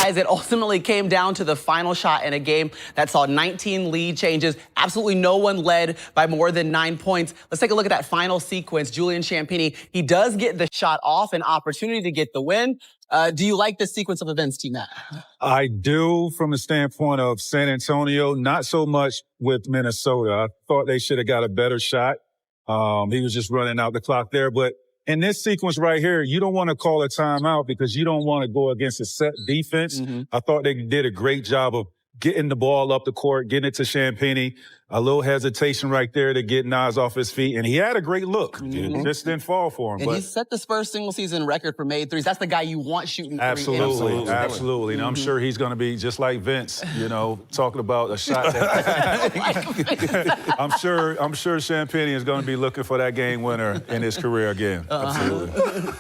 guys, it ultimately came down to the final shot in a game that saw 19 lead changes. Absolutely no one led by more than 9 points. Let's take a look at that final sequence. Julian Champagnie, he does get the shot off, an opportunity to get the win. Do you like this sequence of events, T-Mac? I do, from the standpoint of San Antonio, not so much with Minnesota. I thought they should have got a better shot. He was just running out the clock there. But in this sequence right here, you don't want to call a timeout because you don't want to go against a set defense. I thought they did a great job of getting the ball up the court, getting it to Champagnie. A little hesitation right there to get Nas off his feet. And he had a great look. It just didn't fall for him. And he set the Spurs single-season record for made threes. That's the guy you want shooting Absolutely, absolutely. And I'm sure he's going to be just like Vince, you know, talking about a shot that I'm sure Champagnie is going to be looking for that game winner in his career again. Absolutely.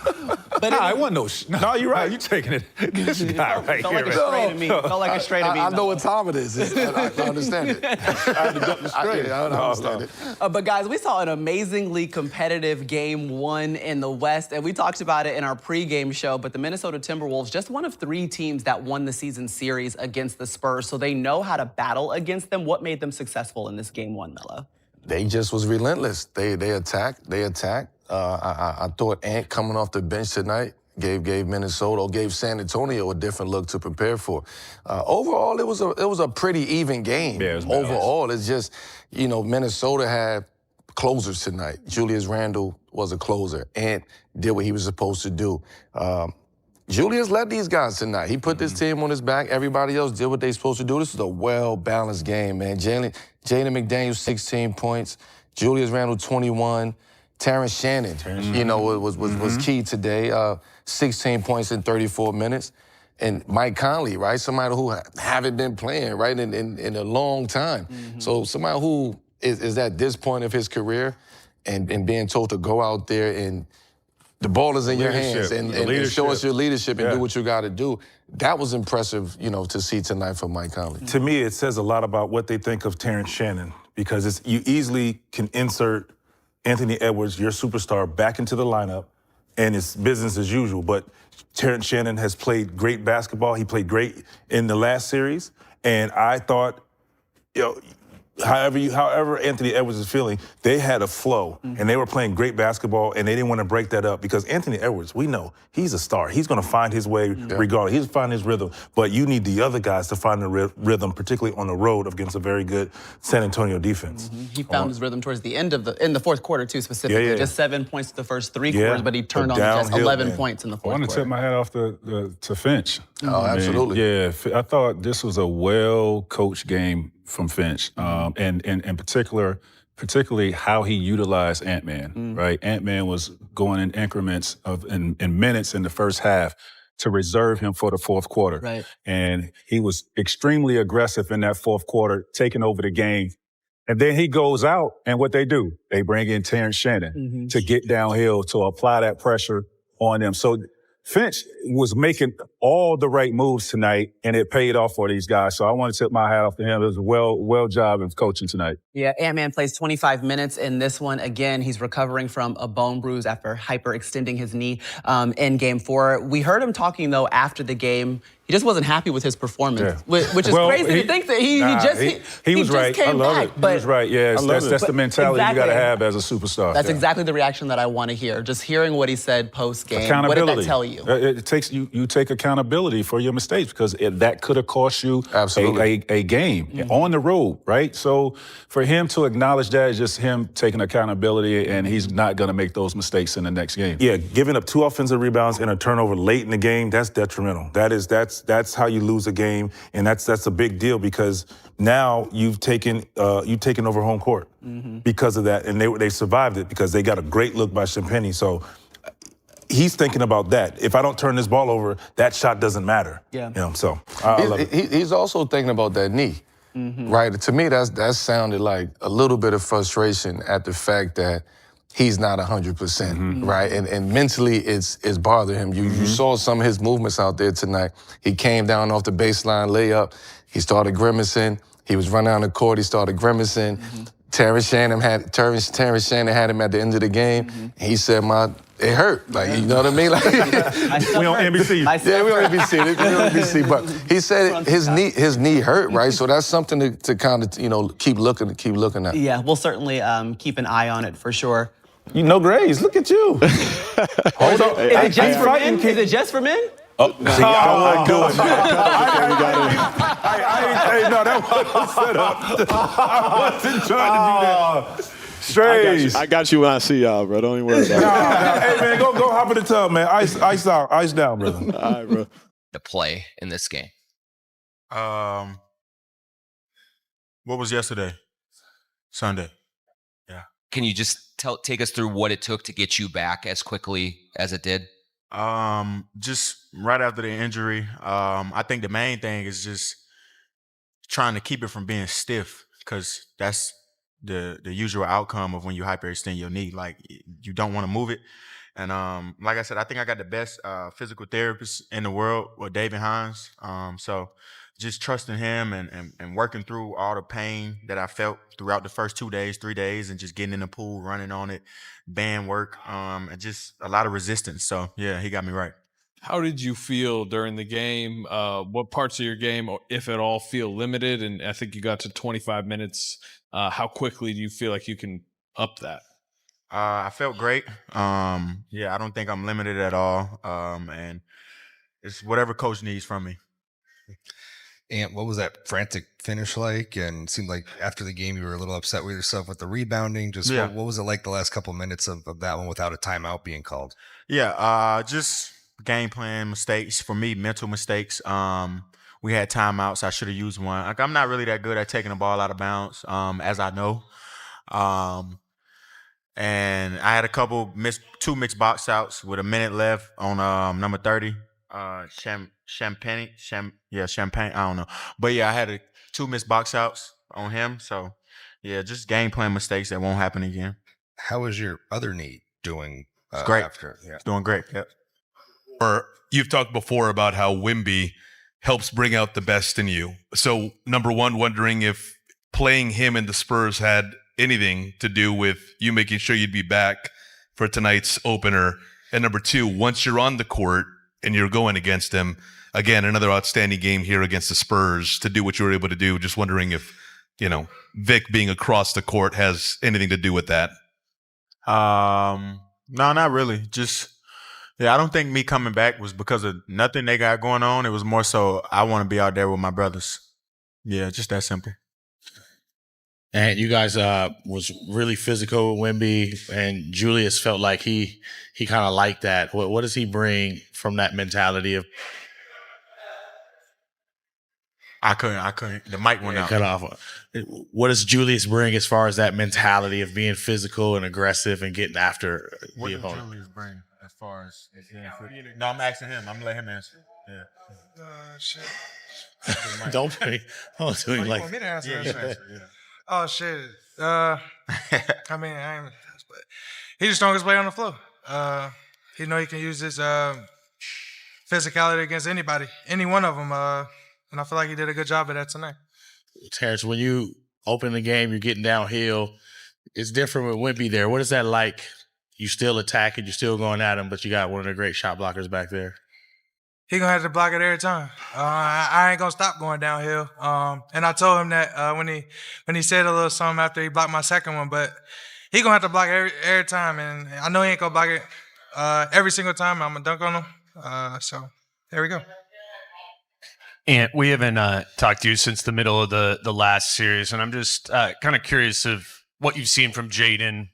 But I wasn't no, you're right. You're taking it. This guy right felt here. Like a stray to me. Felt like a stray to me. I know what time it is. I understand it. I had to duck the straight. I understand it. But guys, we saw an amazingly competitive game one in the West, and we talked about it in our pregame show, but the Minnesota Timberwolves, just one of 3 teams that won the season series against the Spurs, so they know how to battle against them. What made them successful in this game one, Melo? They just was relentless. They attacked. I thought Ant coming off the bench tonight gave Minnesota, or gave San Antonio a different look to prepare for. Overall, it was a pretty even game. Yeah, overall, it's just, you know, Minnesota had closers tonight. Julius Randle was a closer. Ant did what he was supposed to do. Julius led these guys tonight. He put this team on his back. Everybody else did what they supposed to do. This is a well-balanced game, man. Jaden McDaniels, 16 points. Julius Randle, 21. Terrence Shannon, you know, was key today. 16 points in 34 minutes. And Mike Conley, right? Somebody who haven't been playing, right, in a long time. So somebody who is at this point of his career and being told to go out there and the ball is in your hands and show us your leadership and do what you got to do. That was impressive, you know, to see tonight from Mike Conley. To me, it says a lot about what they think of Terrence Shannon, because you easily can insert Anthony Edwards, your superstar, back into the lineup, and it's business as usual. But Terrence Shannon has played great basketball. He played great in the last series, and I thought, you know, however Anthony Edwards is feeling, they had a flow, and they were playing great basketball, and they didn't want to break that up because Anthony Edwards, we know, he's a star. He's going to find his way regardless. He's find his rhythm, but you need the other guys to find the rhythm, particularly on the road against a very good San Antonio defense. He found his rhythm towards the end of in the fourth quarter too, specifically. Just 7 points the first 3 quarters, but he turned on just 11 points in the fourth quarter. I want to tip my hat off to Finch. Oh, absolutely. Yeah, I thought this was a well-coached game from Finch, and in particularly how he utilized Ant-Man, right? Ant-Man was going in increments of in minutes in the first half to reserve him for the fourth quarter. Right. And he was extremely aggressive in that fourth quarter, taking over the game. And then he goes out, and what they do, they bring in Terrence Shannon to get downhill, to apply that pressure on them. So Finch was making all the right moves tonight, and it paid off for these guys. So I want to tip my hat off to him. It was a well job of coaching tonight. Yeah, Ant-Man plays 25 minutes in this one. Again, he's recovering from a bone bruise after hyperextending his knee in Game 4. We heard him talking, though, after the game. He just wasn't happy with his performance, which is crazy to think that he was just right. came I love back. it. He was right. Yeah, that's the mentality you got to have as a superstar. That's exactly the reaction that I want to hear. Just hearing what he said post-game. Accountability. What did that tell you? It takes you take accountability for your mistakes, because that could have cost you a game on the road, right? So for him to acknowledge that is just him taking accountability, and he's not going to make those mistakes in the next game. Yeah, giving up 2 offensive rebounds and a turnover late in the game, that's detrimental. That's how you lose a game, and that's a big deal, because now you've taken over home court because of that, and they survived it because they got a great look by Champagnie. So he's thinking about that. If I don't turn this ball over, that shot doesn't matter. Yeah. You know, so I love it. He's also thinking about that knee, right? To me, that sounded like a little bit of frustration at the fact that he's not 100%, right? And mentally, it's bothering him. You saw some of his movements out there tonight. He came down off the baseline layup. He started grimacing. He was running down the court. He started grimacing. Terrence Shannon had him at the end of the game. Mm-hmm. He said, it hurt. Like, you know what I mean? Like, we on NBC. Yeah, we on NBC. But he said his knee hurt, right? So that's something to kind of, keep looking at. Yeah, we'll certainly keep an eye on it for sure. You know, Grays, look at you. Hold on. Is it just for men? Is it just for men? Oh, see, I wasn't doing that. Hey, no, that wasn't set up. I wasn't trying to do that. Strays. I got you when I see y'all, bro. Don't even worry about it. Hey, man, go hop in the tub, man. Ice down, brother. All right, bro. To play in this game. What was yesterday? Sunday. Yeah. Can you just take us through what it took to get you back as quickly as it did? Just right after the injury, I think the main thing is just trying to keep it from being stiff, because that's the usual outcome of when you hyperextend your knee. Like, you don't want to move it. And like I said, I think I got the best physical therapist in the world with David Hines. So just trusting him and working through all the pain that I felt throughout the first 2 days, 3 days, and just getting in the pool, running on it, band work, and just a lot of resistance. So, yeah, he got me right. How did you feel during the game? What parts of your game, if at all, feel limited? And I think you got to 25 minutes. How quickly do you feel like you can up that? I felt great. Yeah, I don't think I'm limited at all. And it's whatever coach needs from me. And what was that frantic finish like? And it seemed like after the game you were a little upset with yourself with the rebounding. Just what was it like the last couple minutes of that one without a timeout being called? Yeah, just game plan mistakes. For me, mental mistakes. We had timeouts. I should have used one. Like, I'm not really that good at taking the ball out of bounds, as I know. And I had two mixed box outs with a minute left on number 30. Champagne. I don't know. But yeah, I had two missed box outs on him. So yeah, just game plan mistakes that won't happen again. How is your other knee doing? It's great. It's doing great. Yep. Or you've talked before about how Wemby helps bring out the best in you. So number one, wondering if playing him in the Spurs had anything to do with you making sure you'd be back for tonight's opener. And number two, once you're on the court and you're going against him, again, another outstanding game here against the Spurs to do what you were able to do. Just wondering if, Vic being across the court has anything to do with that. No, not really. Just, I don't think me coming back was because of nothing they got going on. It was more so I want to be out there with my brothers. Yeah, just that simple. And you guys was really physical with Wemby, and Julius felt like he kind of liked that. What does he bring from that mentality of? I couldn't. The mic went out. Cut off. What does Julius bring as far as that mentality of being physical and aggressive and getting after the opponent? What does Julius bring as far as No, I'm asking him. I'm gonna let him answer. Yeah. Shit. Don't do it like. You want me to answer? Yeah. Oh shit. I mean, but he's the strongest player on the floor. He know he can use his physicality against anybody, any one of them. And I feel like he did a good job of that tonight. Terrence, when you open the game, you're getting downhill. It's different with Wemby there. What is that like? You still attacking, you're still going at him, but you got one of the great shot blockers back there. He gonna have to block it every time. I ain't gonna stop going downhill. And I told him that when he said a little something after he blocked my second one, but he gonna have to block it every time, and I know he ain't gonna block it every single time. I'm gonna dunk on him. So there we go. And we haven't talked to you since the middle of the last series, and I'm just kind of curious of what you've seen from Jaden,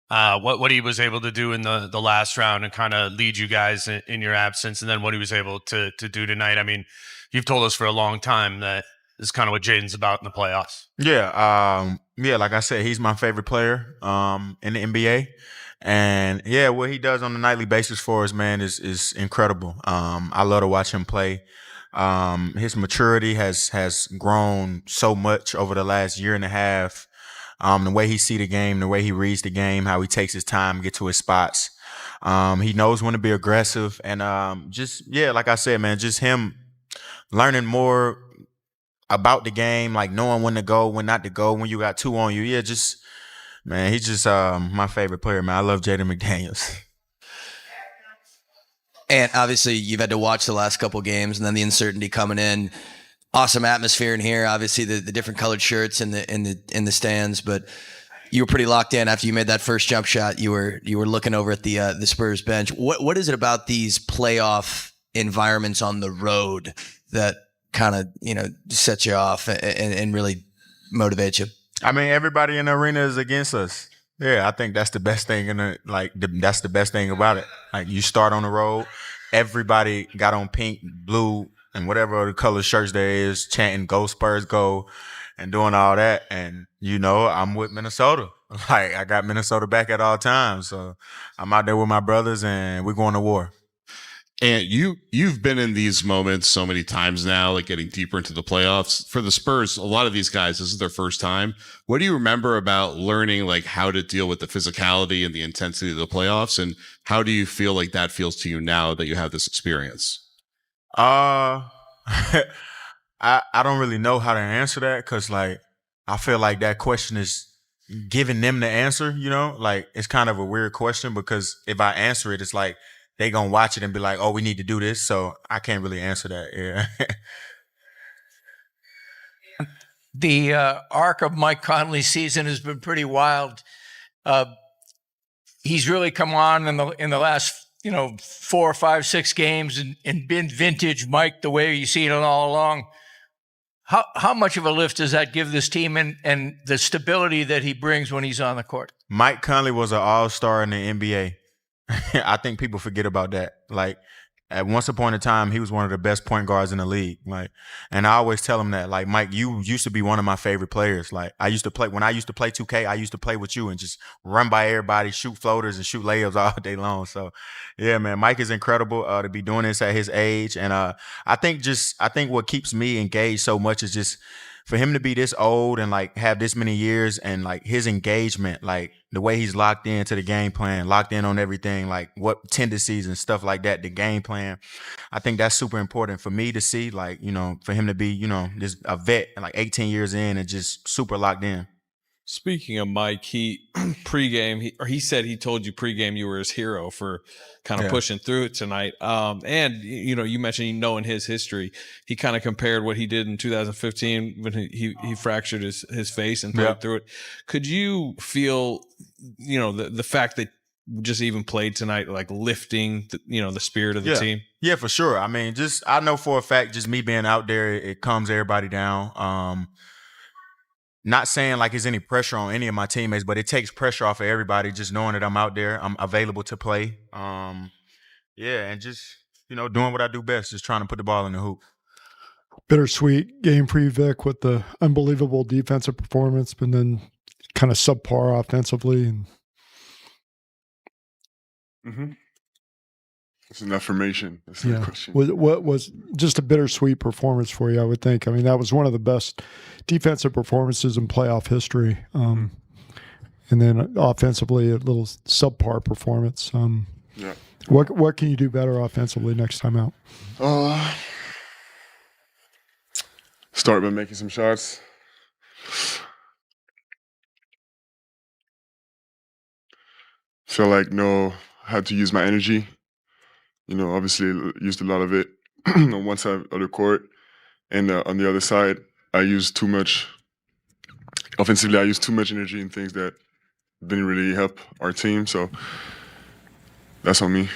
what he was able to do in the last round and kind of lead you guys in your absence, and then what he was able to do tonight. I mean, you've told us for a long time that this is kind of what Jaden's about in the playoffs. Yeah, like I said, he's my favorite player in the NBA. And yeah, what he does on a nightly basis for us, man, is incredible. I love to watch him play. His maturity has grown so much over the last year and a half. The way he see the game, the way he reads the game, how he takes his time, get to his spots. He knows when to be aggressive, and like I said, man, just him learning more about the game, like knowing when to go, when not to go, when you got 2 on you. Yeah, just, man, he's just my favorite player, man. I love Jaden McDaniels. And obviously, you've had to watch the last couple games, and then the uncertainty coming in. Awesome atmosphere in here. Obviously, the different colored shirts in the stands, but you were pretty locked in after you made that first jump shot. You were looking over at the Spurs bench. What is it about these playoff environments on the road that kind of sets you off and really motivates you? I mean, everybody in the arena is against us. Yeah, I think that's the best thing that's the best thing about it. Like, you start on the road, everybody got on pink, blue, and whatever other color shirts there is, chanting "Go Spurs, go," and doing all that. And I'm with Minnesota. Like, I got Minnesota back at all times, so I'm out there with my brothers, and we're going to war. And you've been in these moments so many times now, like getting deeper into the playoffs. For the Spurs, a lot of these guys, this is their first time. What do you remember about learning like how to deal with the physicality and the intensity of the playoffs? And how do you feel like that feels to you now that you have this experience? I don't really know how to answer that, because like I feel like that question is giving them the answer, like it's kind of a weird question, because if I answer it, it's like they gonna watch it and be like, oh, we need to do this. So I can't really answer that. Yeah. The arc of Mike Conley's season has been pretty wild. He's really come on in the last 4, 5, 6 games and been vintage Mike the way you've seen it all along. How much of a lift does that give this team and the stability that he brings when he's on the court? Mike Conley was an all-star in the NBA. I think people forget about that. Like, at once upon a time, he was one of the best point guards in the league. Like, and I always tell him that, like, Mike, you used to be one of my favorite players. Like, when I used to play 2K, I used to play with you and just run by everybody, shoot floaters and shoot layups all day long. So, yeah, man, Mike is incredible to be doing this at his age. And I think what keeps me engaged so much is just for him to be this old and like have this many years, and like his engagement, like the way he's locked into the game plan, locked in on everything, like what tendencies and stuff like that, the game plan. I think that's super important for me to see, like, for him to be, this a vet and like 18 years in and just super locked in. Speaking of Mike, he said he told you pregame you were his hero for kind of pushing through it tonight. And you mentioned knowing his history. He kind of compared what he did in 2015 when he fractured his face and played through it. Could you feel the fact that just even played tonight, like lifting the spirit of the team? Yeah, for sure. I mean, I know for a fact, just me being out there, it calms everybody down. Not saying like there's any pressure on any of my teammates, but it takes pressure off of everybody just knowing that I'm out there, I'm available to play. And just, doing what I do best, just trying to put the ball in the hoop. Bittersweet game for you, Vic, with the unbelievable defensive performance, but then kind of subpar offensively. Mm-hmm. It's an affirmation. That's the question. What was just a bittersweet performance for you, I would think. I mean, that was one of the best defensive performances in playoff history. And then offensively, a little subpar performance. What can you do better offensively next time out? Start by making some shots. Feel like how to use my energy. Obviously used a lot of it on one side of the court, and on the other side, I used too much. Offensively, I used too much energy in things that didn't really help our team. So that's on me.